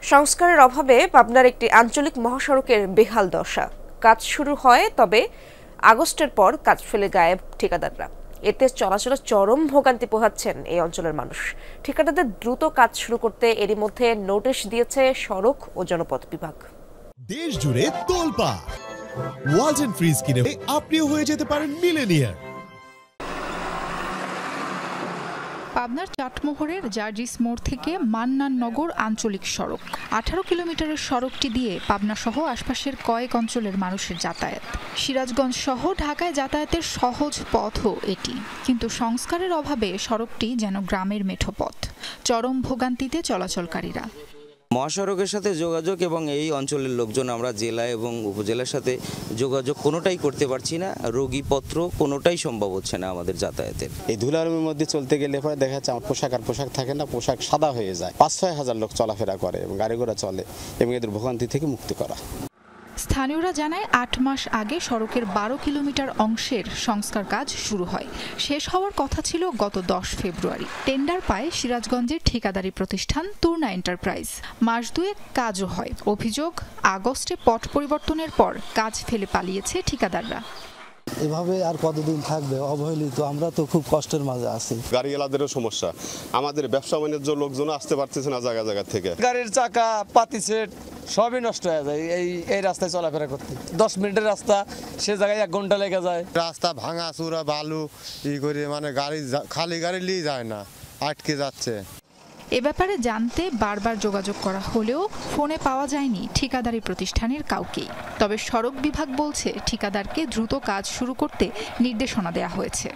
সংস্কারের অভাবে পাবনার একটি আঞ্চলিক মহাসড়কের বেহাল দশা। কাজ শুরু হয়, তবে আগস্টের পর কাজ ফেলে গায়েব ঠিকাদাররা। এতে চলাচলে চরম ভোগান্তি পোহাচ্ছেন এই অঞ্চলের মানুষ। ঠিকাদারদের দ্রুত কাজ শুরু করতে এরই মধ্যে নোটিশ দিয়েছে সড়ক ও জনপথ বিভাগ। দেশ জুড়ে তোলপাড় ওয়ালটন ফ্রিজ কিনে আপনিও হয়ে যেতে পারেন মিলেনিয়ার। পাবনার চাটমোহরের জার্জিস মোড় থেকে মান্নাননগর আঞ্চলিক সড়ক 18 কিলোমিটারের সড়কটি দিয়ে পাবনা সহ আশপাশের কয়েক অঞ্চলের মানুষের যাতায়াত। সিরাজগঞ্জ সহ ঢাকায় যাতায়াতের সহজ পথও এটি, কিন্তু সংস্কারের অভাবে সড়কটি যেন গ্রামের মেঠো পথ। চরম ভোগান্তিতে চলাচলকারীরা। মহাসড়কের সাথে যোগাযোগ এবং এই অঞ্চলের লোকজন আমরা জেলা এবং উপজেলার সাথে যোগাযোগ কোনোটাই করতে পারছি না। রোগীপত্র কোনোটাই সম্ভব হচ্ছে না আমাদের যাতায়াতের। এই ধুলার মধ্যে চলতে গেলে পরে দেখা যাচ্ছে আমার পোশাক থাকে না, পোশাক সাদা হয়ে যায়। 5-6 হাজার লোক চলাফেরা করে এবং গাড়ি ঘোড়া চলে, এবং এদের ভোগান্তি থেকে মুক্তি করা। স্থানীয়রা জানায় 8 মাস আগে সড়কের 12 কিলোমিটার অংশের সংস্কার কাজ শুরু হয়। শেষ হওয়ার কথা ছিল গত 10 ফেব্রুয়ারি। টেন্ডার পায় সিরাজগঞ্জের ঠিকাদারি প্রতিষ্ঠান তুর্না এন্টারপ্রাইজ। মাস দুয়েক কাজও হয়। অভিযোগ, আগস্টে পট পরিবর্তনের পর কাজ ফেলে পালিয়েছে ঠিকাদাররা। এভাবে আর কতদিন থাকবে অবহেলিত? আমরা তো খুব কষ্টের মাঝে আছি। গাড়িওয়ালাদেরও সমস্যা, আমাদের ব্যবসা বাণিজ্য লোকজন আসতে পারতেছে না জায়গা জায়গা থেকে। গাড়ির চাকা, পাতি সেট সবই নষ্ট হয়ে যায় এই রাস্তায় চলাফেরা করতে। 10 মিনিটের রাস্তা, সে জায়গায় 1 ঘন্টা লেগে যায়। রাস্তা ভাঙা চূড়া বালু করে, মানে গাড়ি খালি গাড়ি নিয়ে যায় না, আটকে যাচ্ছে। এ ব্যাপারে জানতে বারবার যোগাযোগ করা হলেও ফোনে পাওয়া যায়নি ঠিকাদারি প্রতিষ্ঠানের কাউকেই। তবে সড়ক বিভাগ বলছে ঠিকাদারকে দ্রুত কাজ শুরু করতে নির্দেশনা দেওয়া হয়েছে।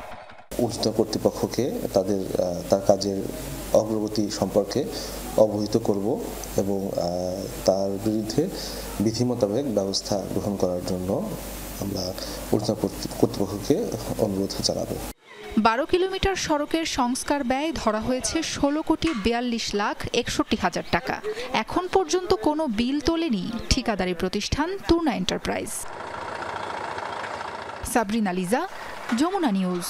ঊর্ধ্বতন কর্তৃপক্ষকে তার কাজের অগ্রগতি সম্পর্কে অবহিত করব এবং তার বিরুদ্ধে বিধি মোতাবেক ব্যবস্থা গ্রহণ করার জন্য আমরা ঊর্ধ্বতন কর্তৃপক্ষকে অনুরোধ জানাবো। 12 কিলোমিটার সড়কের সংস্কার ব্যয় ধরা হয়েছে 16,42,61,000 টাকা। এখন পর্যন্ত কোনো বিল তোলেনি ঠিকাদারি প্রতিষ্ঠান তুর্না এন্টারপ্রাইজ। সাবরিনা লিজা, যমুনা নিউজ।